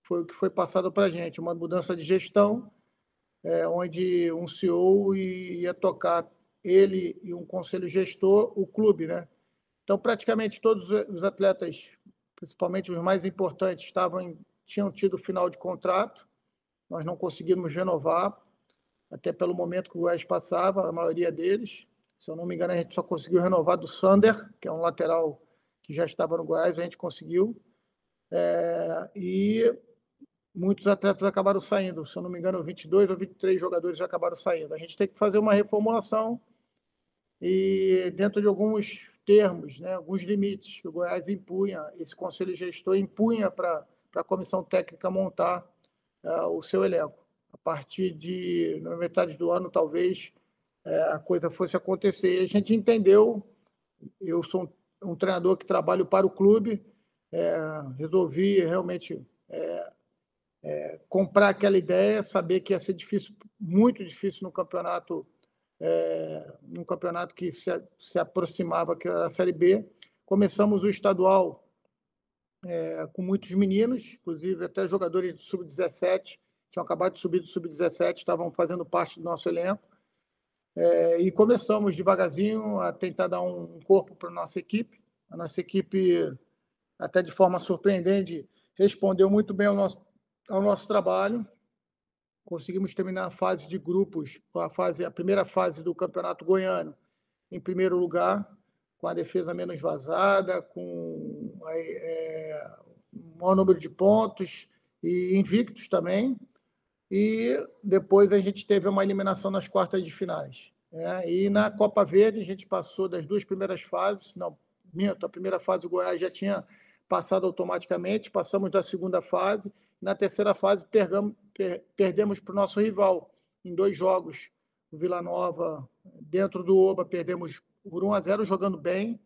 foi o que foi passado para a gente, uma mudança de gestão, onde um CEO ia tocar ele e um conselho gestor, o clube, né? Então, praticamente todos os atletas, principalmente os mais importantes, tinham tido final de contrato, nós não conseguimos renovar, até pelo momento que o Goiás passava, a maioria deles. Se eu não me engano, a gente só conseguiu renovar do Sander, que é um lateral que já estava no Goiás, a gente conseguiu. E muitos atletas acabaram saindo. Se eu não me engano, 22 ou 23 jogadores já acabaram saindo. A gente tem que fazer uma reformulação e dentro de alguns termos, né, alguns limites que o Goiás impunha, esse conselho gestor impunha para a comissão técnica montar o seu elenco. A partir na metade do ano, talvez, a coisa fosse acontecer. E a gente entendeu, eu sou um treinador que trabalho para o clube, resolvi realmente comprar aquela ideia, saber que ia ser difícil, muito difícil num campeonato que se aproximava, que era a Série B. Começamos o estadual com muitos meninos, inclusive até jogadores do Sub-17, tinham acabado de subir do Sub-17, estavam fazendo parte do nosso elenco. E começamos devagarzinho a tentar dar um corpo para a nossa equipe. A nossa equipe, até de forma surpreendente, respondeu muito bem ao nosso trabalho. Conseguimos terminar a fase de grupos, a primeira fase do Campeonato Goiano, em primeiro lugar, com a defesa menos vazada, com um maior número de pontos e invictos também. E depois a gente teve uma eliminação nas quartas de finais. E na Copa Verde a gente passou das duas primeiras fases, não, minto, a primeira fase o Goiás já tinha passado automaticamente, passamos da segunda fase, na terceira fase perdemos para o nosso rival em 2 jogos, o Vila Nova, dentro do Oba, perdemos por 1-0 jogando bem,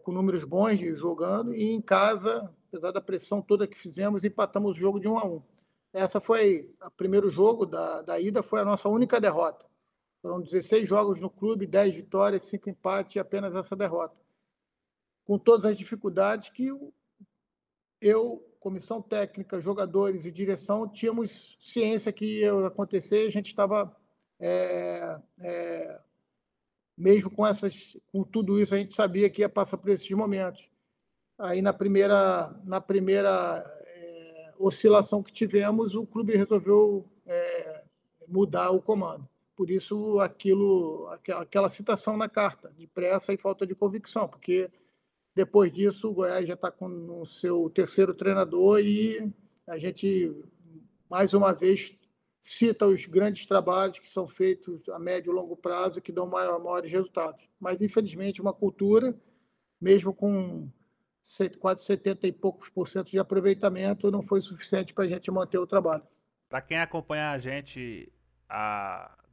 com números bons de jogando, e em casa, apesar da pressão toda que fizemos, empatamos o jogo de 1-1. Essa foi o primeiro jogo da ida, foi a nossa única derrota. Foram 16 jogos no clube, 10 vitórias, 5 empates e apenas essa derrota. Com todas as dificuldades que eu, comissão técnica, jogadores e direção, tínhamos ciência que ia acontecer, a gente estava, mesmo com tudo isso, a gente sabia que ia passar por esses momentos. Aí, na primeira oscilação que tivemos, o clube resolveu mudar o comando. Por isso, aquela citação na carta, de pressa e falta de convicção, porque Depois disso, o Goiás já está com o seu terceiro treinador e a gente, mais uma vez, cita os grandes trabalhos que são feitos a médio e longo prazo, que dão maiores resultados. Mas, infelizmente, uma cultura, mesmo com quase 70 e poucos por cento de aproveitamento, não foi suficiente para a gente manter o trabalho. Para quem acompanha a gente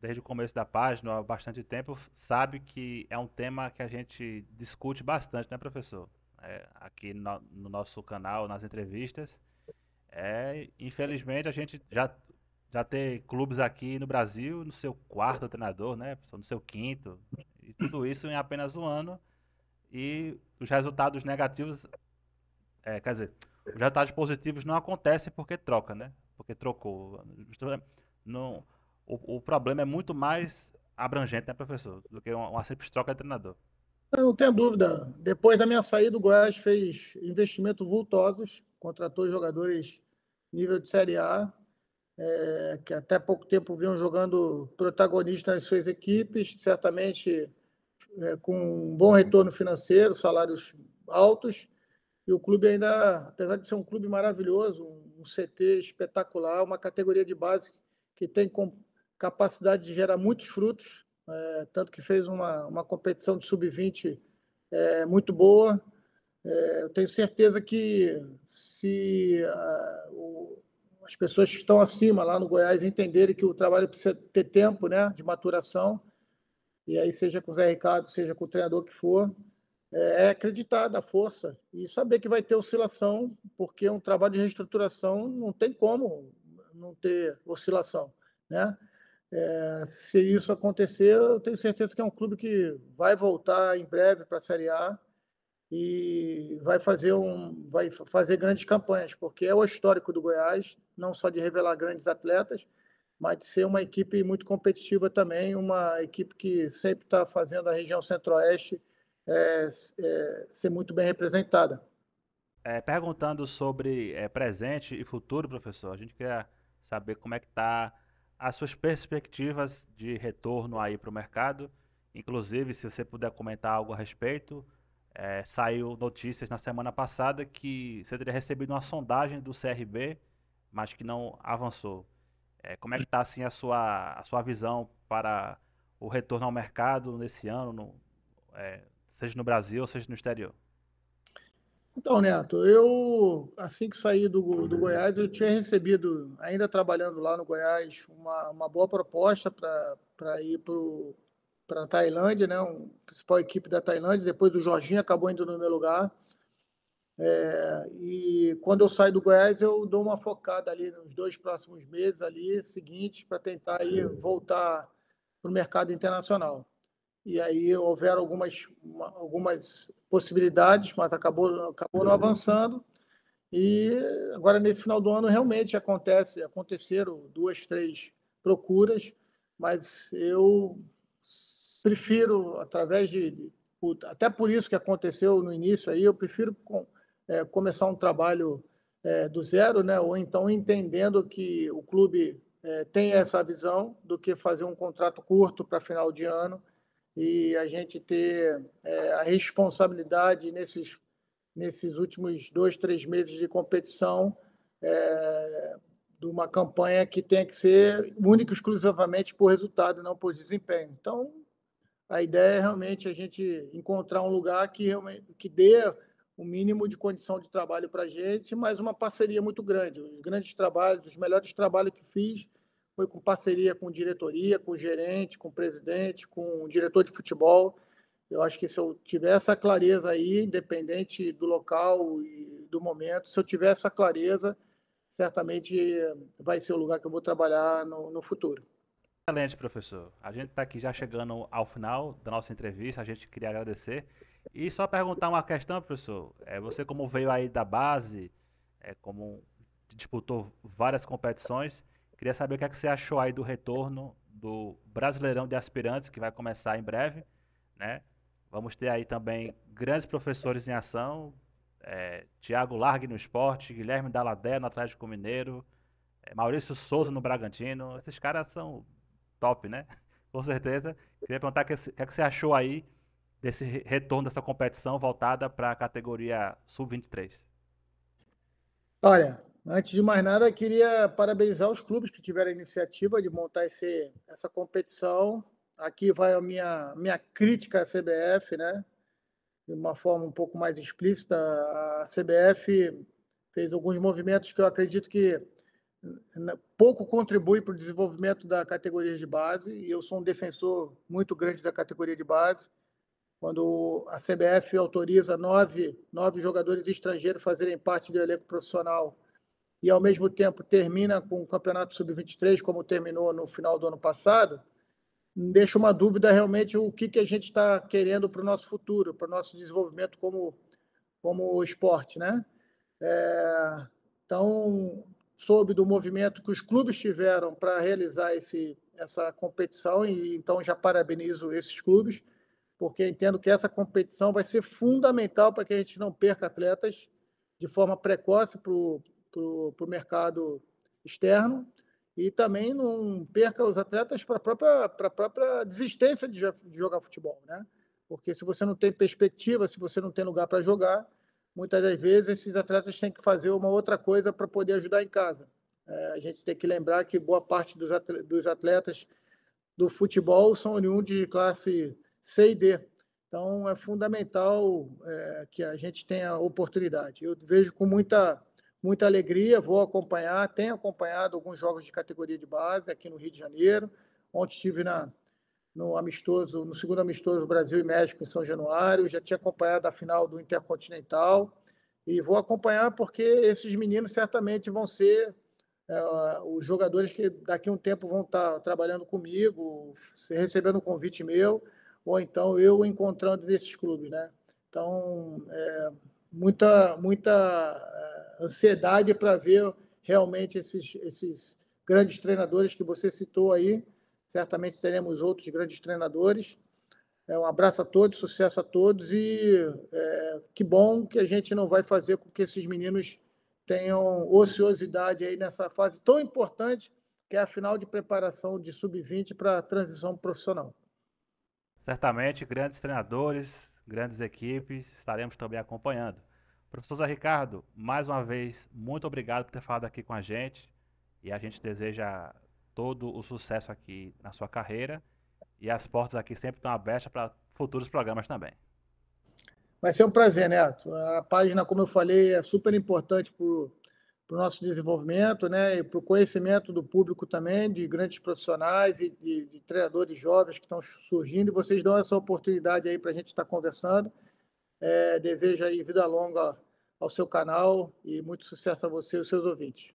desde o começo da página há bastante tempo, sabe que é um tema que a gente discute bastante, né, professor? Aqui no nosso canal, nas entrevistas. Infelizmente, a gente já tem clubes aqui no Brasil no seu quarto treinador, né? No seu quinto. E tudo isso em apenas um ano. E os resultados negativos, quer dizer, os resultados positivos não acontecem porque troca, né? Porque trocou. Não, o problema é muito mais abrangente, né, professor? Do que uma simples troca de treinador. Não tenho dúvida. Depois da minha saída, o Goiás fez investimentos vultosos, contratou jogadores nível de Série A, que até pouco tempo vinham jogando protagonistas nas suas equipes, certamente com um bom retorno financeiro, salários altos, e o clube ainda, apesar de ser um clube maravilhoso, um CT espetacular, uma categoria de base que tem capacidade de gerar muitos frutos, tanto que fez uma competição de sub-20 muito boa. Eu tenho certeza que se as pessoas que estão acima lá no Goiás entenderem que o trabalho precisa ter tempo, né, de maturação, e aí seja com o Zé Ricardo, seja com o treinador que for, acreditar da força e saber que vai ter oscilação, porque um trabalho de reestruturação não tem como não ter oscilação, né? Se isso acontecer, eu tenho certeza que é um clube que vai voltar em breve para a Série A e vai fazer grandes campanhas, porque é o histórico do Goiás, não só de revelar grandes atletas, mas de ser uma equipe muito competitiva também, uma equipe que sempre está fazendo a região Centro-Oeste ser muito bem representada. Perguntando sobre presente e futuro, professor, a gente quer saber como é que está as suas perspectivas de retorno aí para o mercado. Inclusive, se você puder comentar algo a respeito, saiu notícias na semana passada que você teria recebido uma sondagem do CRB, mas que não avançou. Como é que está assim a sua visão para o retorno ao mercado nesse ano, seja no Brasil ou seja no exterior? Então, Neto, eu, assim que saí do Goiás, eu tinha recebido, ainda trabalhando lá no Goiás, uma boa proposta para ir para a Tailândia, né? Principal equipe da Tailândia. Depois o Jorginho acabou indo no meu lugar. E quando eu saio do Goiás, eu dou uma focada ali nos 2 próximos meses ali, seguintes, para tentar ir voltar para o mercado internacional. E aí houveram algumas possibilidades, mas acabou não avançando. E agora, nesse final do ano, realmente aconteceram 2, 3 procuras, mas eu prefiro, até por isso que aconteceu no início aí, eu prefiro começar um trabalho do zero, né? Ou então entendendo que o clube tem essa visão do que fazer um contrato curto para final de ano e a gente ter a responsabilidade nesses últimos 2, 3 meses de competição de uma campanha que tem que ser única e exclusivamente por resultado, não por desempenho. Então, a ideia é realmente a gente encontrar um lugar que dê o mínimo de condição de trabalho para a gente, mas uma parceria muito grande. Os grandes trabalhos, os melhores trabalhos que fiz foi com parceria com diretoria, com gerente, com presidente, com diretor de futebol. Eu acho que se eu tiver essa clareza aí, independente do local e do momento, se eu tiver essa clareza, certamente vai ser o lugar que eu vou trabalhar no futuro. Excelente, professor. A gente está aqui já chegando ao final da nossa entrevista, a gente queria agradecer. E só perguntar uma questão, professor. Você como veio aí da base, como disputou várias competições, queria saber o que é que você achou aí do retorno do Brasileirão de Aspirantes, que vai começar em breve, né? Vamos ter aí também grandes professores em ação, Thiago Largue no esporte, Guilherme Dalladé no Atlético Mineiro, Maurício Souza no Bragantino. Esses caras são top, né? Com certeza. Queria perguntar o que é que você achou aí desse retorno dessa competição voltada para a categoria sub-23? Olha, antes de mais nada, queria parabenizar os clubes que tiveram a iniciativa de montar essa competição. Aqui vai a minha crítica à CBF, né? De uma forma um pouco mais explícita. A CBF fez alguns movimentos que eu acredito que pouco contribui para o desenvolvimento da categoria de base, e eu sou um defensor muito grande da categoria de base. Quando a CBF autoriza nove jogadores estrangeiros fazerem parte do elenco profissional e, ao mesmo tempo, termina com o Campeonato Sub-23, como terminou no final do ano passado, deixa uma dúvida realmente o que a gente está querendo para o nosso futuro, para o nosso desenvolvimento como esporte, né? Então, soube do movimento que os clubes tiveram para realizar essa competição, e então já parabenizo esses clubes, porque entendo que essa competição vai ser fundamental para que a gente não perca atletas de forma precoce para o mercado externo, e também não perca os atletas para a própria desistência de jogar futebol, né? Porque se você não tem perspectiva, se você não tem lugar para jogar, muitas das vezes esses atletas têm que fazer uma outra coisa para poder ajudar em casa. A gente tem que lembrar que boa parte dos atletas do futebol são oriundos de classe C e D. Então, é fundamental que a gente tenha oportunidade. Eu vejo com muita alegria, vou acompanhar, tenho acompanhado alguns jogos de categoria de base aqui no Rio de Janeiro. Ontem estive no segundo amistoso Brasil e México em São Januário, já tinha acompanhado a final do Intercontinental, e vou acompanhar porque esses meninos certamente vão ser os jogadores que daqui a um tempo vão estar trabalhando comigo, recebendo um convite meu, ou então eu encontrando nesses clubes, né? Então, muita ansiedade para ver realmente esses grandes treinadores que você citou aí. Certamente teremos outros grandes treinadores. Um abraço a todos, sucesso a todos, e que bom que a gente não vai fazer com que esses meninos tenham ociosidade aí nessa fase tão importante, que é a final de preparação de sub-20 para a transição profissional. Certamente, grandes treinadores, grandes equipes, estaremos também acompanhando. Professor Zé Ricardo, mais uma vez, muito obrigado por ter falado aqui com a gente, e a gente deseja todo o sucesso aqui na sua carreira, e as portas aqui sempre estão abertas para futuros programas também. Vai ser um prazer, Neto. A página, como eu falei, é super importante para o nosso desenvolvimento, né? E para o conhecimento do público também, de grandes profissionais e de treinadores jovens que estão surgindo. E vocês dão essa oportunidade aí para a gente estar conversando. Desejo aí vida longa ao seu canal e muito sucesso a você e aos seus ouvintes.